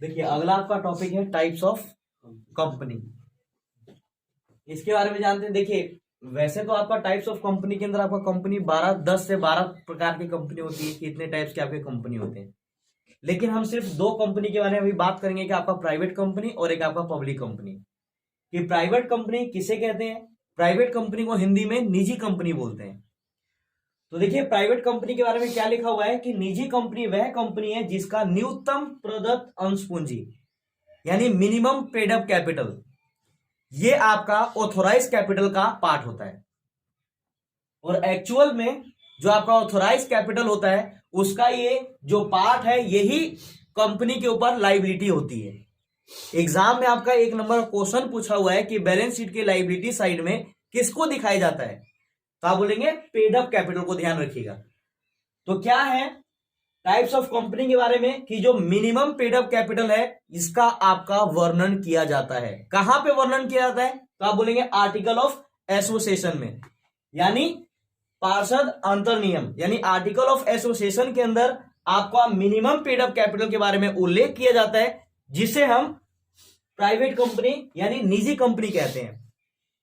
देखिए अगला आपका टॉपिक है टाइप्स ऑफ कंपनी। इसके बारे में जानते हैं। देखिए वैसे तो आपका टाइप्स ऑफ कंपनी के अंदर आपका कंपनी 10 से 12 प्रकार की कंपनी होती है कि इतने टाइप्स के आपके कंपनी होते हैं। लेकिन हम सिर्फ दो कंपनी के बारे में अभी बात करेंगे कि आपका प्राइवेट कंपनी और एक आपका पब्लिक कंपनी। कि प्राइवेट कंपनी किसे कहते हैं? प्राइवेट कंपनी को हिंदी में निजी कंपनी बोलते हैं। तो देखिए प्राइवेट कंपनी के बारे में क्या लिखा हुआ है कि निजी कंपनी वह कंपनी है जिसका न्यूनतम प्रदत्त अंश पूंजी यानी मिनिमम पेड अप कैपिटल ये आपका ऑथोराइज कैपिटल का पार्ट होता है। और एक्चुअल में जो आपका ऑथोराइज कैपिटल होता है उसका ये जो पार्ट है यही कंपनी के ऊपर लाइबिलिटी होती है। एग्जाम में आपका 1 नंबर क्वेश्चन पूछा हुआ है कि बैलेंस शीट के लाइबिलिटी साइड में किसको दिखाया जाता है, तो आप बोलेंगे पेड अप कैपिटल को। ध्यान रखिएगा। तो क्या है टाइप्स ऑफ कंपनी के बारे में कि जो मिनिमम पेड अप कैपिटल है इसका आपका वर्णन किया जाता है। कहां पे वर्णन किया जाता है? तो आप बोलेंगे आर्टिकल ऑफ एसोसिएशन में, यानी पार्षद अंतर नियम यानी आर्टिकल ऑफ एसोसिएशन के अंदर आपका मिनिमम पेड अप कैपिटल के बारे में उल्लेख किया जाता है, जिसे हम प्राइवेट कंपनी यानी निजी कंपनी कहते हैं।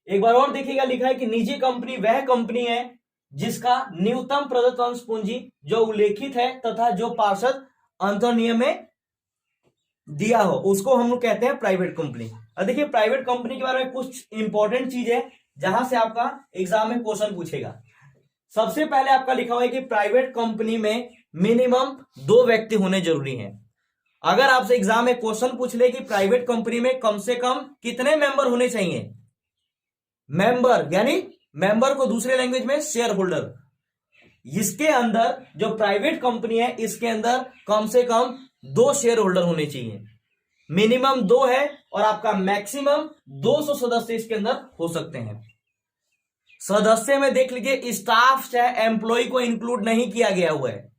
एक बार और देखिएगा, लिखा है कि निजी कंपनी वह कंपनी है जिसका न्यूनतम प्रदत्त अंश पूंजी जो उल्लेखित है तथा जो पार्षद अंतर नियम में दिया हो उसको हम लोग कहते हैं प्राइवेट कंपनी। अब देखिए प्राइवेट कंपनी के बारे में कुछ इंपॉर्टेंट चीज है जहां से आपका एग्जाम में क्वेश्चन पूछेगा। सबसे पहले आपका लिखा हुआ है कि प्राइवेट कंपनी में मिनिमम 2 व्यक्ति होने जरूरी हैं। अगर आपसे एग्जाम में क्वेश्चन पूछ ले कि प्राइवेट कंपनी में कम से कम कितने मेंबर होने चाहिए, मेंबर यानी मेंबर को दूसरे लैंग्वेज में शेयर होल्डर, इसके अंदर जो प्राइवेट कंपनी है इसके अंदर कम से कम 2 शेयर होल्डर होने चाहिए। मिनिमम 2 है और आपका मैक्सिमम 200 सदस्य इसके अंदर हो सकते हैं। सदस्य में देख लीजिए स्टाफ चाहे एम्प्लॉय को इंक्लूड नहीं किया गया हुआ है।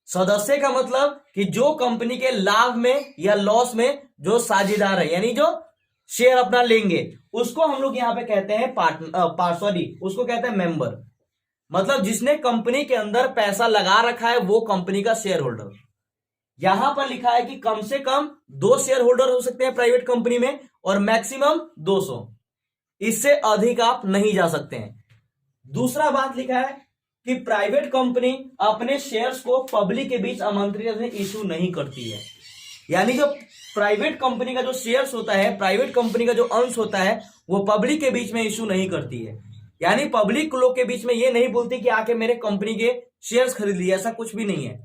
सदस्य का मतलब कि जो कंपनी के लाभ में या लॉस में जो साझेदार है यानी जो शेयर अपना लेंगे उसको हम लोग यहां पे कहते हैं उसको कहते हैं मेंबर। मतलब जिसने कंपनी के अंदर पैसा लगा रखा है वो कंपनी का शेयर होल्डर। यहां पर लिखा है कि कम से कम 2 शेयर होल्डर हो सकते हैं प्राइवेट कंपनी में और मैक्सिमम 200, इससे अधिक आप नहीं जा सकते हैं। दूसरा बात लिखा है कि प्राइवेट कंपनी अपने शेयर्स को पब्लिक के बीच आमंत्रित इश्यू नहीं करती है। यानी जो प्राइवेट कंपनी का जो शेयर्स होता है, प्राइवेट कंपनी का जो अंश होता है वो पब्लिक के बीच में इश्यू नहीं करती है। यानी पब्लिक लोग के बीच में ये नहीं बोलती कि आके मेरे कंपनी के शेयर्स खरीद लिए, ऐसा कुछ भी नहीं है।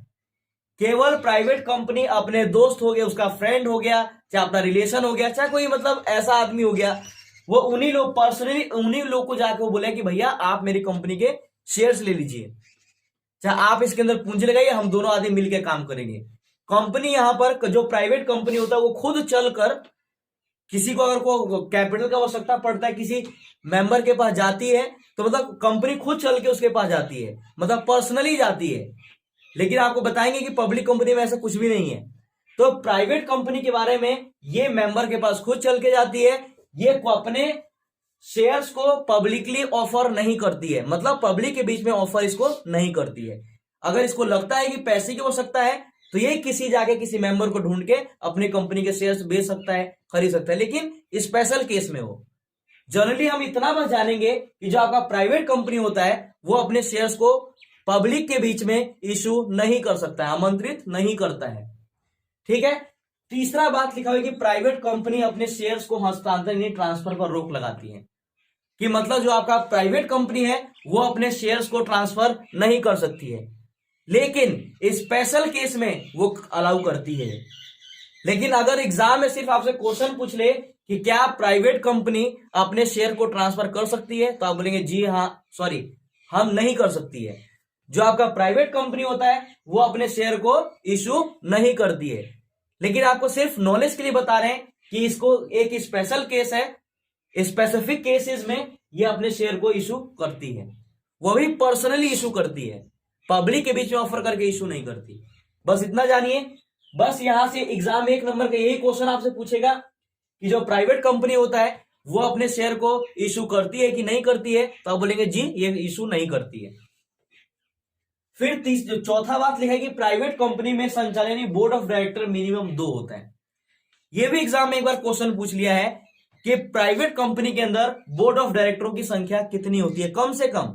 केवल प्राइवेट कंपनी अपने दोस्त हो गया, उसका फ्रेंड हो गया, चाहे अपना रिलेशन हो गया, चाहे कोई मतलब ऐसा आदमी हो गया, वो उन्हीं लोग पर्सनली उन्हीं लोग को जाके वो बोले कि भैया आप मेरी कंपनी के शेयर्स ले लीजिए, चाहे आप इसके अंदर पूंजी लगाइए, हम दोनों आदमी मिलकर काम करेंगे। कंपनी यहां पर जो प्राइवेट कंपनी होता है वो खुद चलकर किसी को अगर को कैपिटल का आवश्यकता पड़ता है किसी मेंबर के पास जाती है तो मतलब कंपनी खुद चल के उसके पास जाती है, मतलब पर्सनली जाती है। लेकिन आपको बताएंगे कि पब्लिक कंपनी में ऐसा कुछ भी नहीं है। तो प्राइवेट कंपनी के बारे में ये मेंबर के पास खुद चल के जाती है, ये अपने शेयर्स को पब्लिकली ऑफर नहीं करती है, मतलब पब्लिक के बीच में ऑफर इसको नहीं करती है। अगर इसको लगता है कि पैसे की आवश्यकता है तो ये किसी मेंबर को ढूंढ के अपनी कंपनी के शेयर्स बेच सकता है, खरीद सकता है, लेकिन स्पेशल केस में हो। जनरली हम इतना बस जानेंगे कि जो आपका प्राइवेट कंपनी होता है वो अपने शेयर्स को पब्लिक के बीच में इशू नहीं कर सकता है, आमंत्रित नहीं करता है। ठीक है। तीसरा बात लिखा हुआ है कि प्राइवेट कंपनी अपने शेयर्स को हस्तांतरण यानी ट्रांसफर पर रोक लगाती है। कि मतलब जो आपका प्राइवेट कंपनी है वो अपने शेयर्स को ट्रांसफर नहीं कर सकती है, लेकिन स्पेशल केस में वो अलाउ करती है। लेकिन अगर एग्जाम में सिर्फ आपसे क्वेश्चन पूछ ले कि क्या प्राइवेट कंपनी अपने शेयर को ट्रांसफर कर सकती है, तो आप बोलेंगे जी हाँ, सॉरी हम नहीं कर सकती है। जो आपका प्राइवेट कंपनी होता है वो अपने शेयर को इशू नहीं करती है। लेकिन आपको सिर्फ नॉलेज के लिए बता रहे हैं कि इसको एक स्पेशल केस है, स्पेसिफिक केसेस में ये अपने शेयर को इशू करती है, वो भी पर्सनली इशू करती है, पब्लिक के बीच में ऑफर करके इशू नहीं करती। बस इतना जानिए। बस यहां से एग्जाम 1 नंबर का यही क्वेश्चन आपसे पूछेगा कि जो प्राइवेट कंपनी होता है वो अपने शेयर को इशू करती है कि नहीं करती है, तो आप बोलेंगे जी ये इशू नहीं करती है। फिर चौथा बात लिखा है कि प्राइवेट कंपनी में संचालनीय बोर्ड ऑफ डायरेक्टर मिनिमम 2 होता है। ये भी एग्जाम में एक बार क्वेश्चन पूछ लिया है कि प्राइवेट कंपनी के अंदर बोर्ड ऑफ डायरेक्टरों की संख्या कितनी होती है, कम से कम।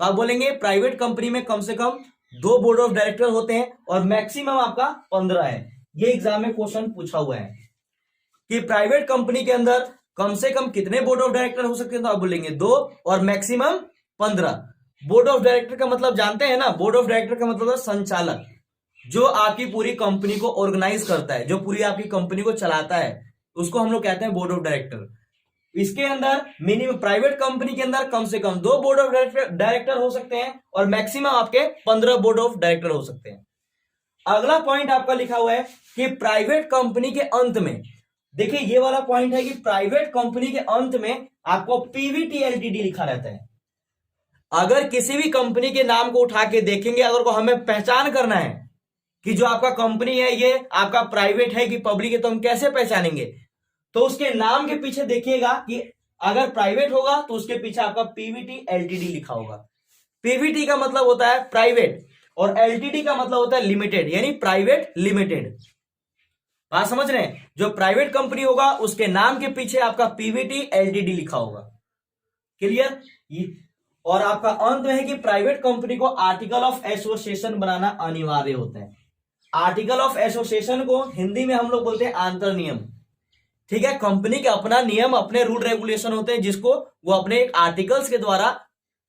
तो आप बोलेंगे प्राइवेट कंपनी में कम से कम 2 बोर्ड ऑफ डायरेक्टर होते हैं और मैक्सिमम आपका 15 है। ये एग्जाम में क्वेश्चन पूछा हुआ है कि प्राइवेट कंपनी के अंदर कम से कम कितने बोर्ड ऑफ डायरेक्टर हो सकते हैं, तो आप बोलेंगे 2 और मैक्सिमम 15। बोर्ड ऑफ डायरेक्टर का मतलब जानते हैं ना, बोर्ड ऑफ डायरेक्टर का मतलब है संचालक, जो आपकी पूरी कंपनी को ऑर्गेनाइज करता है, जो पूरी आपकी कंपनी को चलाता है, उसको हम लोग कहते हैं बोर्ड ऑफ डायरेक्टर। इसके अंदर मिनिमम प्राइवेट कंपनी के अंदर कम से कम 2 बोर्ड ऑफ डायरेक्टर हो सकते हैं और मैक्सिमम आपके 15 बोर्ड ऑफ डायरेक्टर हो सकते हैं। अगला पॉइंट आपका लिखा हुआ है कि प्राइवेट कंपनी के अंत में, देखिए ये वाला पॉइंट है कि प्राइवेट कंपनी के अंत में आपको पीवीटी एलटीडी लिखा रहता है। अगर किसी भी कंपनी के नाम को उठा के देखेंगे, अगर को हमें पहचान करना है कि जो आपका कंपनी है ये आपका प्राइवेट है कि पब्लिक है, तो हम कैसे पहचानेंगे? तो उसके नाम के पीछे देखिएगा कि अगर प्राइवेट होगा तो उसके पीछे आपका पीवीटी एलटीडी लिखा होगा। पीवीटी का मतलब होता है प्राइवेट और एलटीडी का मतलब होता है लिमिटेड, यानी प्राइवेट लिमिटेड। बात समझ रहे हैं? जो प्राइवेट कंपनी होगा उसके नाम के पीछे आपका पीवीटी एलटीडी लिखा होगा। क्लियर? और आपका अंत में है कि प्राइवेट कंपनी को आर्टिकल ऑफ एसोसिएशन बनाना अनिवार्य होता है। आर्टिकल ऑफ एसोसिएशन को हिंदी में हम लोग बोलते हैं आंतर नियम। ठीक है, कंपनी के अपना नियम, अपने रूल रेगुलेशन होते हैं जिसको वो अपने आर्टिकल्स के द्वारा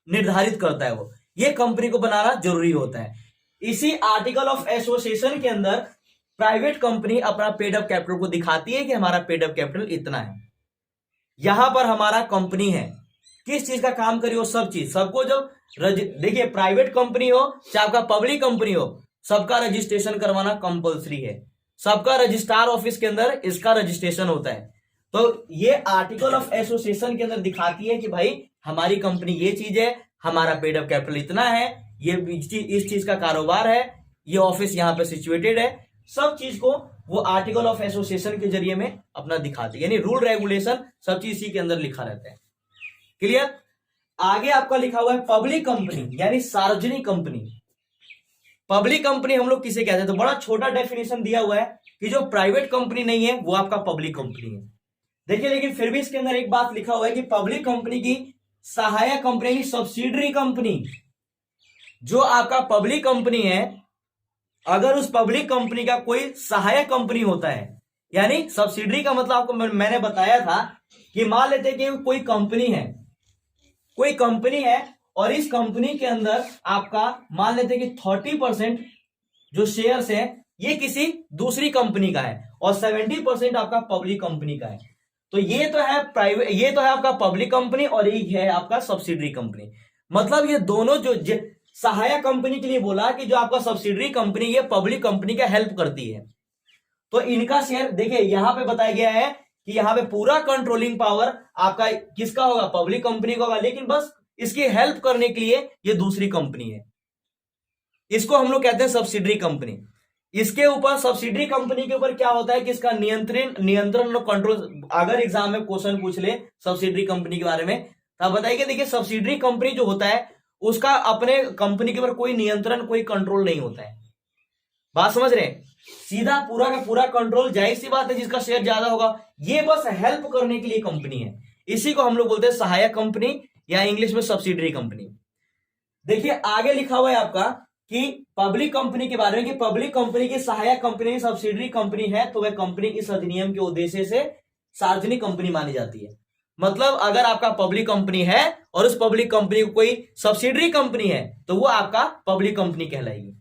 निर्धारित करता है। वो ये कंपनी को बनाना जरूरी होता है। इसी आर्टिकल ऑफ एसोसिएशन के अंदर प्राइवेट कंपनी अपना पेड अप कैपिटल को दिखाती है कि हमारा पेड अप कैपिटल इतना है, यहां पर हमारा कंपनी है, किस चीज का काम करी हो, सब चीज, सबको जब देखिए प्राइवेट कंपनी हो चाहे आपका पब्लिक कंपनी हो, सबका रजिस्ट्रेशन करवाना कंपलसरी है। सबका रजिस्ट्रार ऑफिस के अंदर इसका रजिस्ट्रेशन होता है। तो ये आर्टिकल ऑफ एसोसिएशन के अंदर दिखाती है कि भाई हमारी कंपनी ये चीज है, हमारा पेड अप कैपिटल इतना है, ये इस चीज का कारोबार है, ये ऑफिस यहाँ पे सिचुएटेड है। सब चीज को वो आर्टिकल ऑफ एसोसिएशन के जरिए में अपना दिखाती है, यानी रूल रेगुलेशन सब चीज इसी के अंदर लिखा रहता है। क्लियर? आगे आपका लिखा हुआ है पब्लिक कंपनी, यानी सार्वजनिक कंपनी। पब्लिक कंपनी हम लोग किसे कहते हैं? तो बड़ा छोटा डेफिनेशन दिया हुआ है कि जो प्राइवेट कंपनी नहीं है वो आपका पब्लिक कंपनी है। देखिए लेकिन फिर भी इसके अंदर एक बात लिखा हुआ है कि पब्लिक कंपनी की सहायक कंपनी, सब्सिडरी कंपनी, जो आपका पब्लिक कंपनी है, अगर उस पब्लिक कंपनी का कोई सहायक कंपनी होता है, यानी सब्सिडरी का मतलब आपको मैंने बताया था कि मान लेते हैं कि कोई कंपनी है और इस कंपनी के अंदर आपका मान लेते हैं कि 30% जो शेयर्स है ये किसी दूसरी कंपनी का है और 70% आपका पब्लिक कंपनी का है। तो ये तो है प्राइवेट, ये तो है आपका पब्लिक कंपनी और एक है आपका सब्सिडरी कंपनी। मतलब ये दोनों जो सहायक कंपनी के लिए बोला कि जो आपका सब्सिडरी कंपनी ये पब्लिक कंपनी का हेल्प करती है, तो इनका शेयर देखिए यहां पे बताया गया है कि यहां पे पूरा कंट्रोलिंग पावर आपका किसका होगा? पब्लिक कंपनी का होगा, लेकिन बस इसकी हेल्प करने के लिए ये दूसरी कंपनी है, इसको हम लोग कहते हैं सब्सिडरी कंपनी। इसके ऊपर सब्सिडरी कंपनी के ऊपर क्या होता है कि इसका नियंत्रण और कंट्रोल, अगर एग्जाम में क्वेश्चन पूछ ले सब्सिडरी कंपनी के बारे में तब बताइए। देखिए सब्सिडरी कंपनी जो होता है उसका अपने कंपनी के ऊपर कोई नियंत्रण, कोई कंट्रोल नहीं होता है। बात समझ रहे हैं? सीधा पूरा का पूरा कंट्रोल, जाहिर सी बात है जिसका शेयर ज्यादा होगा, ये बस हेल्प करने के लिए कंपनी है। इसी को हम लोग बोलते हैं सहायक कंपनी या इंग्लिश में सब्सिडरी कंपनी। देखिए आगे लिखा हुआ है आपका कि पब्लिक कंपनी के बारे में कि पब्लिक कंपनी की सहायक कंपनी सब्सिडरी कंपनी है तो वह कंपनी इस अधिनियम के उद्देश्य से सार्वजनिक कंपनी मानी जाती है। मतलब अगर आपका पब्लिक कंपनी है और उस पब्लिक कंपनी को कोई सब्सिडरी कंपनी है तो वो आपका पब्लिक कंपनी कहलाएगी।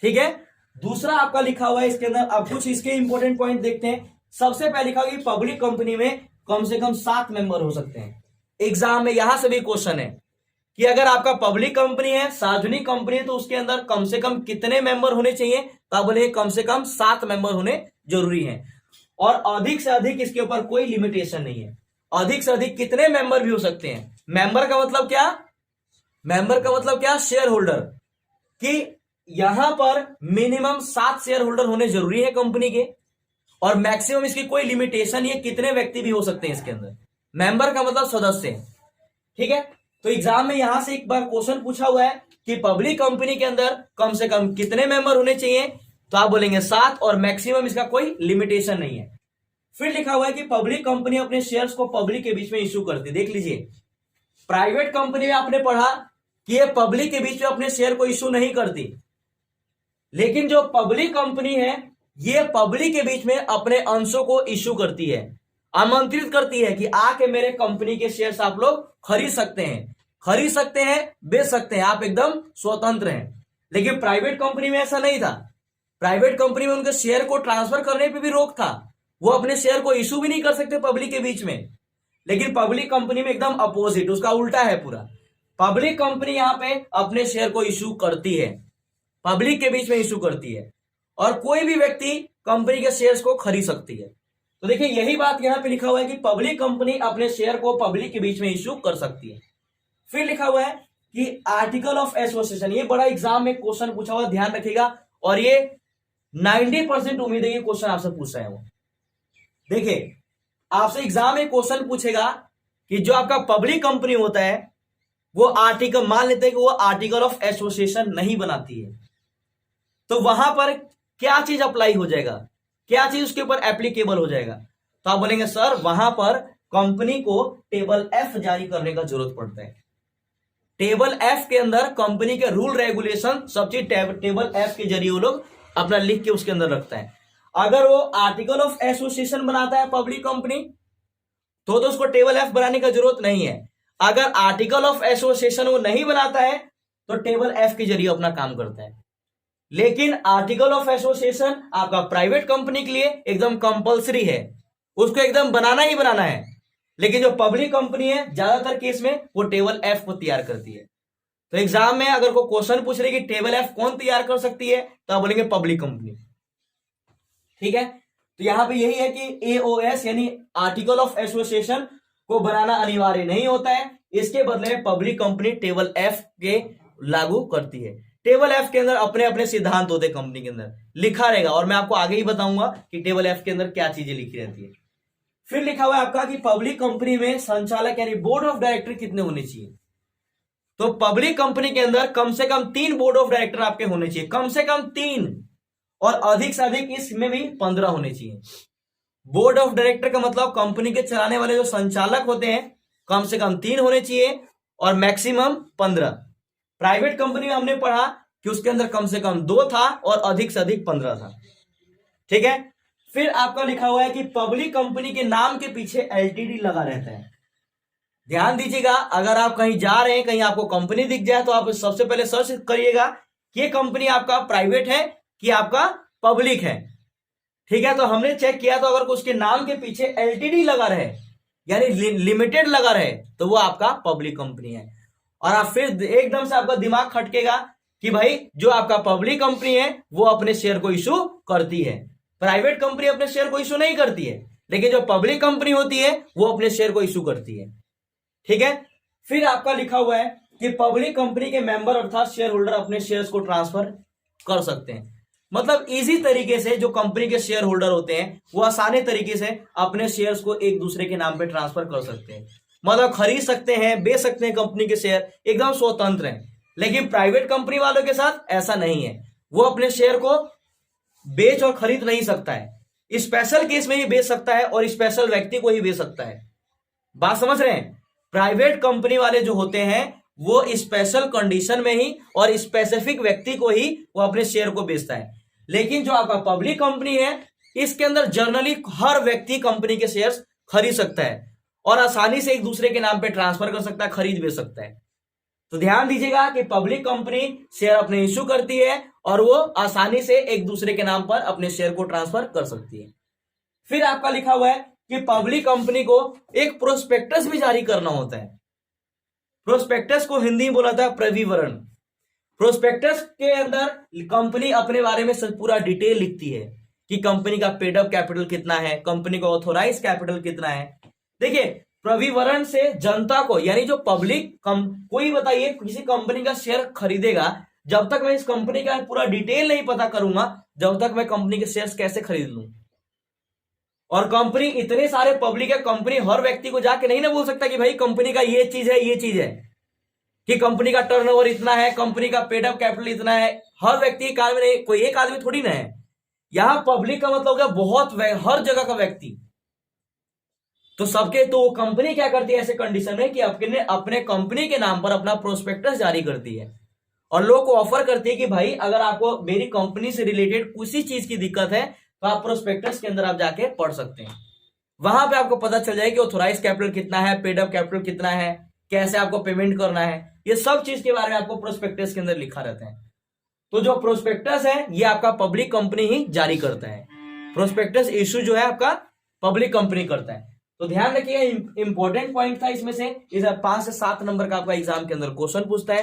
ठीक है, दूसरा आपका लिखा हुआ है इसके अंदर। अब कुछ इसके इंपॉर्टेंट पॉइंट देखते हैं। सबसे पहले लिखा हुआ कि पब्लिक कंपनी में कम से कम 7 मेंबर हो सकते हैं। एग्जाम में यहां से भी क्वेश्चन है कि अगर आपका पब्लिक कंपनी है, सार्वजनिक कंपनी है, तो उसके अंदर कम से कम कितने मेंबर होने चाहिए? तो आप बोले कम से कम 7 मेंबर होने जरूरी है और अधिक से अधिक इसके ऊपर कोई लिमिटेशन नहीं है। अधिक से अधिक कितने मेंबर भी हो सकते हैं। मेंबर का मतलब क्या? मेंबर का मतलब क्या? Share holder. कि यहां पर मिनिमम 7 शेयर होल्डर होने जरूरी है कंपनी के और मैक्सिमम इसकी कोई लिमिटेशन नहीं है, कितने व्यक्ति भी हो सकते हैं इसके अंदर। मेंबर का मतलब सदस्य। ठीक है, तो एग्जाम में यहां से एक बार क्वेश्चन पूछा हुआ है कि पब्लिक कंपनी के अंदर कम से कम कितने मेंबर होने चाहिए, तो आप बोलेंगे 7 और मैक्सिमम इसका कोई लिमिटेशन नहीं है। फिर लिखा हुआ है कि पब्लिक कंपनी अपने शेयर्स को पब्लिक के बीच में इश्यू करती है। देख लीजिए, प्राइवेट कंपनी में आपने पढ़ा कि ये पब्लिक के बीच में अपने शेयर को इश्यू नहीं करती, लेकिन जो पब्लिक कंपनी है ये पब्लिक के बीच में अपने अंशों को इश्यू करती है, आमंत्रित करती है कि आके मेरे कंपनी के शेयर्स आप लोग खरीद सकते हैं, बेच सकते हैं, आप एकदम स्वतंत्र हैं। लेकिन प्राइवेट कंपनी में ऐसा नहीं था। प्राइवेट कंपनी में उनके शेयर को ट्रांसफर करने पे भी रोक था, वो अपने शेयर को इश्यू भी नहीं कर सकते पब्लिक के बीच में। लेकिन पब्लिक कंपनी में एकदम अपोजिट, उसका उल्टा है पूरा। पब्लिक कंपनी यहां पे अपने शेयर को इश्यू करती है, पब्लिक के बीच में इश्यू करती है, और कोई भी व्यक्ति कंपनी के शेयर्स को खरीद सकती है। तो देखिए यही बात यहां पे लिखा हुआ है कि पब्लिक कंपनी अपने शेयर को पब्लिक के बीच में इश्यू कर सकती है। फिर लिखा हुआ है कि आर्टिकल ऑफ एसोसिएशन, ये बड़ा एग्जाम में क्वेश्चन पूछा हुआ, ध्यान रखिएगा, और ये 90% उम्मीद है ये क्वेश्चन आपसे पूछ रहे हैं वो। देखिए आपसे एग्जाम में क्वेश्चन पूछेगा कि जो आपका पब्लिक कंपनी होता है वो आर्टिकल, मान लेते हैं कि वो आर्टिकल ऑफ एसोसिएशन नहीं बनाती है, तो वहां पर क्या चीज अप्लाई हो जाएगा, क्या चीज उसके ऊपर एप्लीकेबल हो जाएगा। तो आप बोलेंगे सर वहां पर कंपनी को टेबल एफ जारी करने का जरूरत पड़ता है। टेबल एफ के अंदर कंपनी के रूल रेगुलेशन सब चीज टेबल एफ के जरिए वो लोग अपना लिख के उसके अंदर रखता है। अगर वो आर्टिकल ऑफ एसोसिएशन बनाता है पब्लिक कंपनी तो उसको टेबल एफ बनाने का जरूरत नहीं है। अगर आर्टिकल ऑफ एसोसिएशन वो नहीं बनाता है तो टेबल एफ के जरिए अपना काम करता है। लेकिन आर्टिकल ऑफ एसोसिएशन आपका प्राइवेट कंपनी के लिए एकदम कंपलसरी है, उसको एकदम बनाना ही बनाना है। लेकिन जो पब्लिक कंपनी है ज्यादातर केस में वो टेबल एफ को तैयार करती है। तो एग्जाम में अगर कोई क्वेश्चन पूछ रहे कि टेबल एफ कौन तैयार कर सकती है तो आप बोलेंगे पब्लिक कंपनी। ठीक है, तो यहां पे यही है कि एओएस यानी आर्टिकल ऑफ एसोसिएशन को बनाना अनिवार्य नहीं होता है, इसके बदले में पब्लिक कंपनी टेबल एफ के लागू करती है। टेबल एफ के अंदर अपने अपने सिद्धांत होते हैं, कंपनी के अंदर लिखा रहेगा, और मैं आपको आगे ही बताऊंगा कि टेबल एफ के अंदर क्या चीजें लिखी रहती है। फिर लिखा हुआ है आपका कि पब्लिक कंपनी में संचालक यानी बोर्ड ऑफ डायरेक्टर कितने होने चाहिए। तो पब्लिक कंपनी के अंदर कम से कम 3 बोर्ड ऑफ डायरेक्टर आपके होने चाहिए, कम से कम 3, और अधिक से अधिक इसमें भी 15 होने चाहिए। बोर्ड ऑफ डायरेक्टर का मतलब कंपनी के चलाने वाले जो संचालक होते हैं कम से कम 3 होने चाहिए और मैक्सिमम 15। प्राइवेट कंपनी में हमने पढ़ा कि उसके अंदर कम से कम 2 था और अधिक से अधिक 15 था। ठीक है, फिर आपका लिखा हुआ है कि पब्लिक कंपनी के नाम के पीछे एलटीडी लगा रहता है। ध्यान दीजिएगा, अगर आप कहीं जा रहे हैं, कहीं आपको कंपनी दिख जाए तो आप सबसे पहले सर्च करिएगा कि ये कंपनी आपका प्राइवेट है कि आपका पब्लिक है। ठीक है, तो हमने चेक किया तो अगर उसके नाम के पीछे एलटीडी लगा रहे यानी लिमिटेड लगा रहे तो वो आपका पब्लिक कंपनी है। और आप फिर एकदम से आपका दिमाग खटकेगा कि भाई जो आपका पब्लिक कंपनी है वो अपने शेयर को इशू करती है, प्राइवेट कंपनी अपने शेयर को इशू नहीं करती है, लेकिन जो पब्लिक कंपनी होती है वो अपने शेयर को इशू करती है। ठीक है, फिर आपका लिखा हुआ है कि पब्लिक कंपनी के मेंबर अर्थात शेयर होल्डर अपने शेयर्स को ट्रांसफर कर सकते हैं। मतलब इजी तरीके से जो कंपनी के शेयर होल्डर होते हैं वो आसानी तरीके से अपने शेयर्स को एक दूसरे के नाम पे ट्रांसफर कर सकते हैं, मतलब खरीद सकते हैं, बेच सकते हैं, कंपनी के शेयर एकदम स्वतंत्र हैं। लेकिन प्राइवेट कंपनी वालों के साथ ऐसा नहीं है, वो अपने शेयर को बेच और खरीद नहीं सकता है, स्पेशल केस में ही बेच सकता है और स्पेशल व्यक्ति को ही बेच सकता है। बात समझ रहे हैं, प्राइवेट कंपनी वाले जो होते हैं वो स्पेशल कंडीशन में ही और स्पेसिफिक व्यक्ति को ही वो अपने शेयर को बेचता है। लेकिन जो आपका पब्लिक कंपनी है इसके अंदर जनरली हर व्यक्ति कंपनी के शेयर्स खरीद सकता है और आसानी से एक दूसरे के नाम पे ट्रांसफर कर सकता है, खरीद बेच सकता है। तो ध्यान दीजिएगा कि पब्लिक कंपनी शेयर अपने इश्यू करती है और वो आसानी से एक दूसरे के नाम पर अपने शेयर को ट्रांसफर कर सकती है। फिर आपका लिखा हुआ है कि पब्लिक कंपनी को एक प्रोस्पेक्टस भी जारी करना होता है। प्रोस्पेक्टस को हिंदी में बोला था प्रविवरण। प्रोस्पेक्टस के अंदर कंपनी अपने बारे में पूरा डिटेल लिखती है कि कंपनी का पेड अप कैपिटल कितना है, कंपनी का ऑथोराइज कैपिटल कितना है। देखिए प्रविवरण से जनता को यानी जो पब्लिक कोई बताइए किसी कंपनी का शेयर खरीदेगा, जब तक मैं इस कंपनी का पूरा डिटेल नहीं पता करूंगा जब तक मैं कंपनी के शेयर्स कैसे खरीद लूं। और कंपनी इतने सारे पब्लिक है, कंपनी हर व्यक्ति को जाके नहीं ना बोल सकता कि भाई कंपनी का ये चीज है ये चीज है। कि कंपनी का टर्नओवर इतना है, कंपनी का पेड अप कैपिटल इतना है। हर व्यक्ति एक आदमी नहीं, कोई एक आदमी थोड़ी ना है। यहां पब्लिक का मतलब हो गया बहुत, हर जगह का व्यक्ति। तो सबके, तो कंपनी क्या करती है ऐसे कंडीशन में कि अपने कंपनी के नाम पर अपना प्रोस्पेक्टस जारी करती है और लोगों को ऑफर करती है कि भाई अगर आपको मेरी कंपनी से रिलेटेड किसी चीज की दिक्कत है तो आप प्रोस्पेक्टस के अंदर आप जाके पढ़ सकते हैं। वहां पे आपको पता चल जाए कि ऑथोराइज कैपिटल कितना है, पेड अप कैपिटल कितना है, कैसे आपको पेमेंट करना है, ये सब चीज के बारे में आपको प्रोस्पेक्टस के अंदर लिखा रहता है। तो जो प्रोस्पेक्टस है ये आपका पब्लिक कंपनी ही जारी करता है। प्रोस्पेक्टस इश्यू जो है आपका पब्लिक कंपनी करता है। तो ध्यान रखिएगा, इंपॉर्टेंट पॉइंट था इसमें से। इस 5 से 7 नंबर का आपका एग्जाम के अंदर क्वेश्चन पूछता है।